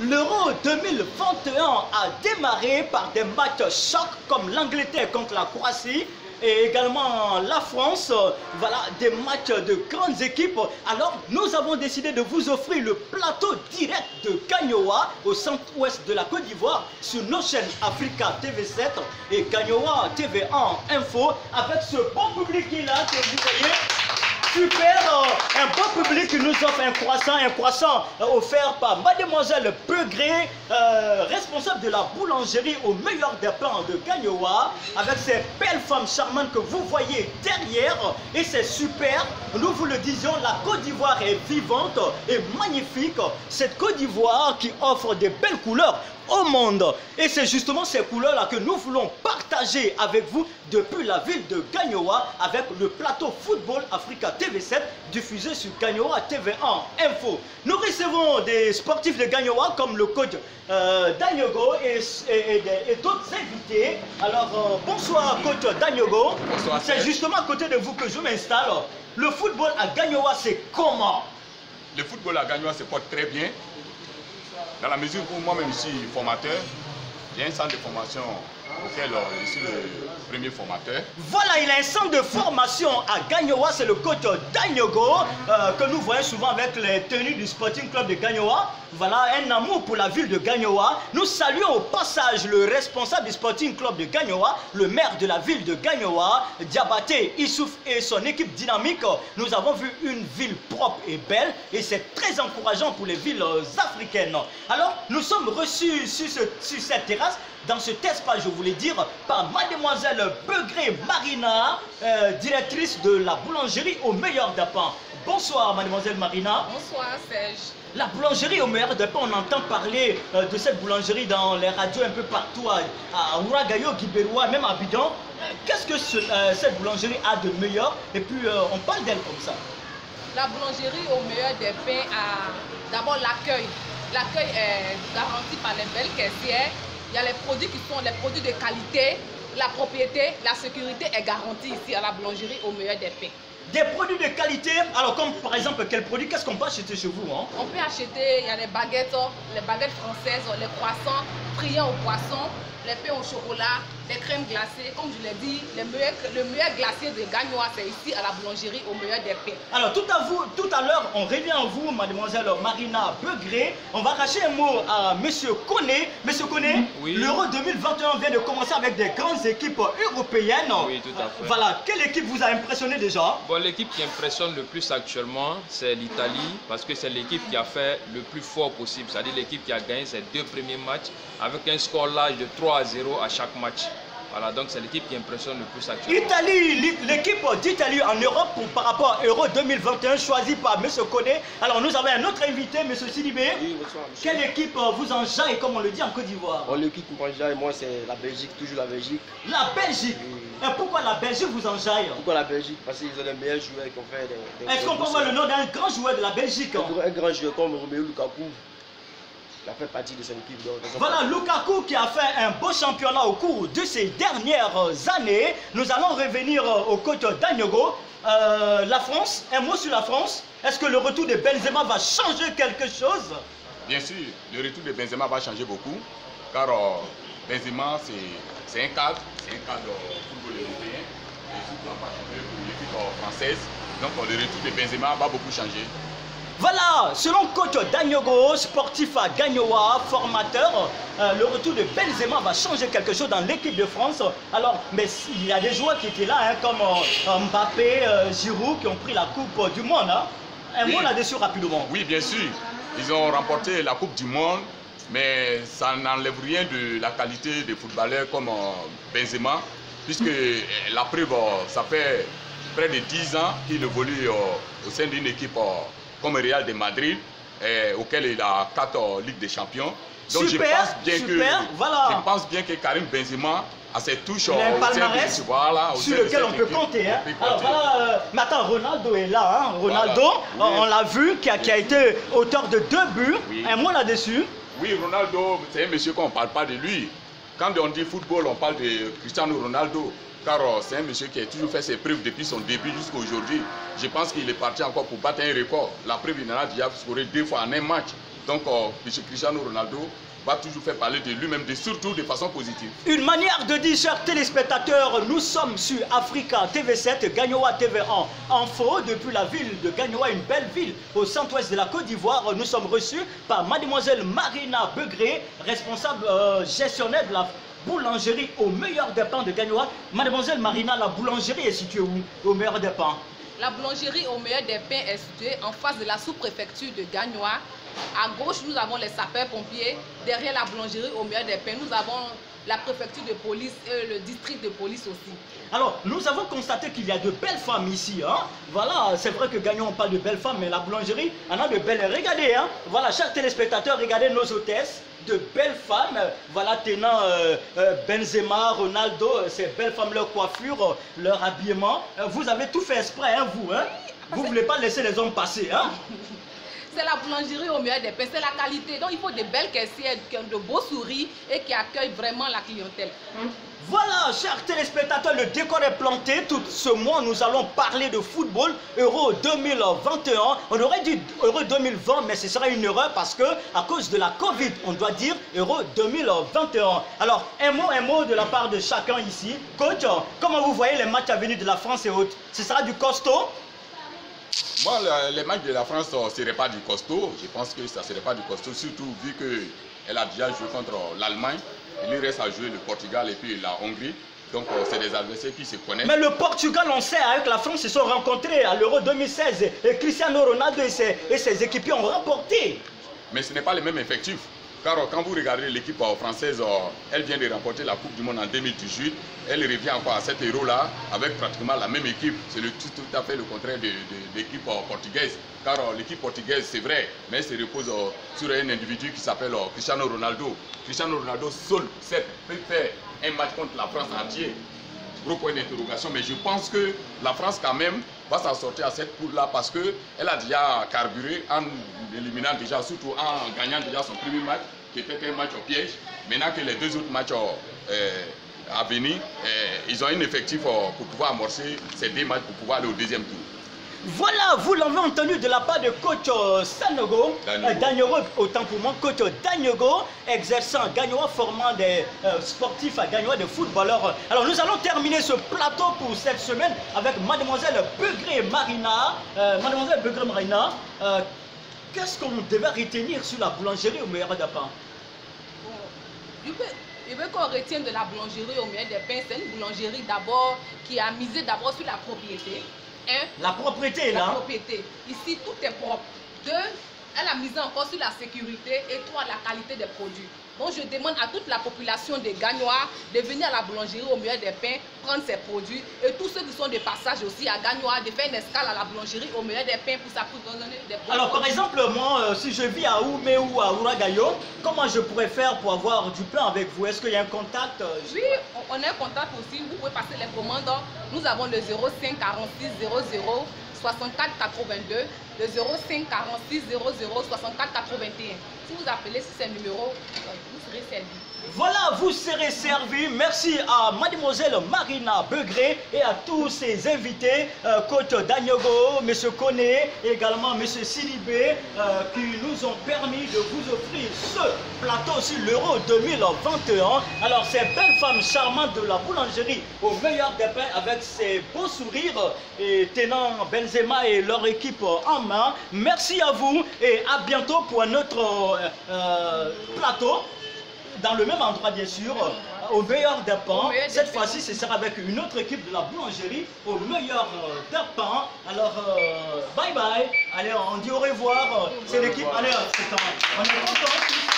L'Euro 2021 a démarré par des matchs chocs comme l'Angleterre contre la Croatie et également la France. Voilà, des matchs de grandes équipes. Alors, nous avons décidé de vous offrir le plateau direct de Gagnoa au centre-ouest de la Côte d'Ivoire sur nos chaînes Africa TV7 et Gagnoa TV1 Info avec ce bon public qui est là, que vous voyez. Super, un beau public qui nous offre un croissant offert par Mademoiselle Peugré, responsable de la boulangerie au meilleur des pains de Gagnoa, avec ces belles femmes charmantes que vous voyez derrière. Et c'est super, nous vous le disions, la Côte d'Ivoire est vivante et magnifique. Cette Côte d'Ivoire qui offre des belles couleurs au monde. Et c'est justement ces couleurs-là que nous voulons partager avec vous depuis la ville de Gagnoa avec le plateau Football Africa TV7 diffusé sur Gagnoa TV1 Info. Nous recevons des sportifs de Gagnoa comme le coach Danyogo et d'autres invités. Alors bonsoir coach Danyogo. Bonsoir. C'est justement à côté de vous que je m'installe. Le football à Gagnoa, c'est comment? Le football à Gagnoa se porte très bien. Dans la mesure où moi-même je suis formateur, j'ai un centre de formation auquel je suis le premier formateur. Voilà, il a un centre de formation à Gagnoa, c'est le coach Danyogo que nous voyons souvent avec les tenues du Sporting Club de Gagnoa. Voilà, un amour pour la ville de Gagnoa. Nous saluons au passage le responsable du Sporting Club de Gagnoa, le maire de la ville de Gagnoa, Diabaté Issouf et son équipe dynamique. Nous avons vu une ville propre et belle et c'est très encourageant pour les villes africaines. Alors, nous sommes reçus sur cette terrasse, dans cet espace, je voulais dire, par Mademoiselle Peugré Marina, directrice de la boulangerie au meilleur des pains. Bonsoir Mademoiselle Marina. Bonsoir Serge. La boulangerie au meilleur des pains, on entend parler de cette boulangerie dans les radios un peu partout, à Ouragayo, Guibéroua, même à Bidon. Qu'est-ce que cette boulangerie a de meilleur? Et puis on parle d'elle comme ça. La boulangerie au meilleur des pains a d'abord l'accueil. L'accueil est garanti par les belles caissières. Il y a les produits qui sont les produits de qualité, la propriété, la sécurité est garantie ici à la boulangerie au meilleur des pains. Des produits de qualité, alors comme par exemple quel produit, qu'est-ce qu'on peut acheter chez vous hein? On peut acheter, il y a les baguettes françaises, les croissants friands au poisson, les pains au chocolat, les crèmes glacées, comme je l'ai dit, le meilleur glacier de Gagnoa, c'est ici à la boulangerie au meilleur des pains. Alors tout à l'heure, on revient à vous, mademoiselle Marina Peugré. On va racher un mot à monsieur Koné. Monsieur Koné, oui. L'Euro 2021 vient de commencer avec des grandes équipes européennes. Oui, tout à fait. Voilà, quelle équipe vous a impressionné déjà? Bon, l'équipe qui impressionne le plus actuellement, c'est l'Italie, parce que c'est l'équipe qui a fait le plus fort possible. C'est-à-dire l'équipe qui a gagné ses 2 premiers matchs avec un score large de 3-0 à chaque match. Voilà, donc c'est l'équipe qui impressionne le plus actuellement. Italie, l'équipe d'Italie en Europe par rapport à Euro 2021 choisie par M. Koné. Alors nous avons un autre invité, M. Sidibé. Oui, bonsoir, monsieur. Quelle équipe vous enjaille, comme on le dit en Côte d'Ivoire? Bon, l'équipe qui m'enjaille, moi c'est la Belgique, toujours la Belgique. La Belgique? Oui. Et pourquoi la Belgique vous enjaille? Pourquoi la Belgique? Parce qu'ils ont les meilleurs joueurs qui ont fait des Est-ce qu'on peut voir le nom d'un grand joueur de la Belgique? Un grand joueur comme Romelu Lukaku. Il a fait partie de son équipe. Donc, voilà, Lukaku qui a fait un beau championnat au cours de ces dernières années. Nous allons revenir au coach Danyogo. La France, un mot sur la France. Est-ce que le retour de Benzema va changer quelque chose? Bien sûr, le retour de Benzema va changer beaucoup. Car Benzema, c'est un cadre football européen. Et surtout en particulier pour l'équipe française. Donc le retour de Benzema va beaucoup changer. Voilà, selon coach Danyogo, sportif à Gagnoa, formateur, le retour de Benzema va changer quelque chose dans l'équipe de France. Alors, mais il y a des joueurs qui étaient là, hein, comme Mbappé, Giroud, qui ont pris la Coupe du Monde. Hein. Un mot là-dessus rapidement. Oui, bien sûr. Ils ont remporté la Coupe du Monde, mais ça n'enlève rien de la qualité des footballeurs comme Benzema, puisque la preuve, ça fait près de 10 ans qu'il évolue au sein d'une équipe comme Real de Madrid, auquel il a 4 Ligues des Champions. Donc super, je pense bien que Karim Benzema a ses touches il a un palmarès sur lequel on peut compter. Hein. Alors voilà, mais attends, Ronaldo est là. Hein. Ronaldo, voilà. Oui. On l'a vu, qui a été auteur de 2 buts. Oui. Un mot là-dessus. Oui, Ronaldo, c'est un monsieur qu'on ne parle pas de lui. Quand on dit football, on parle de Cristiano Ronaldo. Car c'est un monsieur qui a toujours fait ses preuves depuis son début jusqu'à aujourd'hui. Je pense qu'il est parti encore pour battre un record. La preuve, il en a déjà scoré 2 fois en un match. Donc, M. Cristiano Ronaldo va toujours faire parler de lui-même, surtout de façon positive. Une manière de dire, chers téléspectateurs, nous sommes sur Africa TV7, Gagnoa TV1 Info, depuis la ville de Gagnoa, une belle ville au centre-ouest de la Côte d'Ivoire. Nous sommes reçus par mademoiselle Marina Begré, responsable gestionnaire de la boulangerie au meilleur des pains de Gagnoa. Mademoiselle Marina, la boulangerie est située où, au meilleur des pains? La boulangerie au meilleur des pains est située en face de la sous-préfecture de Gagnoa. À gauche, nous avons les sapeurs-pompiers. Derrière la boulangerie au meilleur des pains, nous avons la préfecture de police et le district de police aussi. Alors, nous avons constaté qu'il y a de belles femmes ici. Hein? Voilà, c'est vrai que Gagnon, on parle de belles femmes, mais la boulangerie en a de belles. Regardez, hein? Voilà, chers téléspectateurs, regardez nos hôtesses. De belles femmes, voilà, tenant Benzema, Ronaldo, ces belles femmes, leur coiffure, leur habillement. Vous avez tout fait exprès, hein, vous, hein? Vous ne voulez pas laisser les hommes passer, hein? C'est la boulangerie au meilleur des pains, c'est la qualité. Donc il faut de belles caissières, de beaux sourires et qui accueillent vraiment la clientèle. Voilà, chers téléspectateurs, le décor est planté. Tout ce mois, nous allons parler de football, Euro 2021. On aurait dit Euro 2020, mais ce serait une erreur parce que à cause de la Covid, on doit dire Euro 2021. Alors, un mot de la part de chacun ici. Coach, comment vous voyez les matchs à venir de la France et autres? Ce sera du costaud? Moi, les matchs de la France, ce ne serait pas du costaud. Je pense que ça ne serait pas du costaud, surtout vu qu'elle a déjà joué contre l'Allemagne. Il lui reste à jouer le Portugal et puis la Hongrie. Donc, c'est des adversaires qui se connaissent. Mais le Portugal, on sait, avec la France, se sont rencontrés à l'Euro 2016. Et Cristiano Ronaldo et ses équipiers ont remporté. Mais ce n'est pas le même effectif. Car quand vous regardez l'équipe française, elle vient de remporter la Coupe du Monde en 2018. Elle revient encore à cet Euro-là avec pratiquement la même équipe. C'est tout à fait le contraire de l'équipe portugaise. Car l'équipe portugaise, c'est vrai, mais elle se repose sur un individu qui s'appelle Cristiano Ronaldo. Cristiano Ronaldo seul, certes, peut faire un match contre la France entière. Gros point d'interrogation, mais je pense que la France quand même va s'en sortir à cette poule-là parce qu'elle a déjà carburé en éliminant déjà, surtout en gagnant déjà son premier match, qui était un match au piège. Maintenant que les deux autres matchs à venir, ils ont un effectif pour pouvoir amorcer ces deux matchs pour pouvoir aller au deuxième tour. Voilà, vous l'avez entendu de la part de coach Sanogo, Dagnogo, autant pour moi, coach Dagnogo, exerçant Gagnoa, formant des sportifs à Gagnoa, des footballeurs. Alors nous allons terminer ce plateau pour cette semaine avec mademoiselle Begré Marina. Mademoiselle Begré Marina, qu'est-ce qu'on devait retenir sur la boulangerie au meilleur des pains? Je veux qu'on retienne de la boulangerie au meilleur des pains. C'est une boulangerie d'abord qui a misé d'abord sur la propriété. La propriété, là. La propriété. Ici, tout est propre. Deux, elle a misé encore sur la sécurité. Et trois, la qualité des produits. Donc, je demande à toute la population de Gagnoa de venir à la boulangerie au meilleur des pains, prendre ses produits. Et tous ceux qui sont de passage aussi à Gagnoa, de faire une escale à la boulangerie au meilleur des pains pour s'approvisionner des produits. Alors, par exemple, moi, si je vis à Oumé ou à Ouragayo, comment je pourrais faire pour avoir du pain avec vous? Est-ce qu'il y a un contact? Oui, on a un contact aussi. Vous pouvez passer les commandes. Nous avons le 05 46 00 64 82, le 05 46 00 64 81. Si vous appelez sur ces numéros, vous serez servi. Voilà, vous serez servi. Merci à mademoiselle Marina Begré et à tous ses invités, coach Dagnogo, M. Koné, également M. Sidibé, qui nous ont permis de vous offrir ce plateau sur l'Euro 2021. Alors, ces belles femmes charmantes de la boulangerie au meilleur des pains avec ces beaux sourires et tenant Benzema et leur équipe en main. Merci à vous et à bientôt pour un autre plateau. Dans le même endroit, bien sûr, au meilleur des pains. Cette fois-ci, ce sera avec une autre équipe de la boulangerie, au meilleur des pains. Alors, bye bye. Allez, on dit au revoir. C'est l'équipe. Allez, on est content.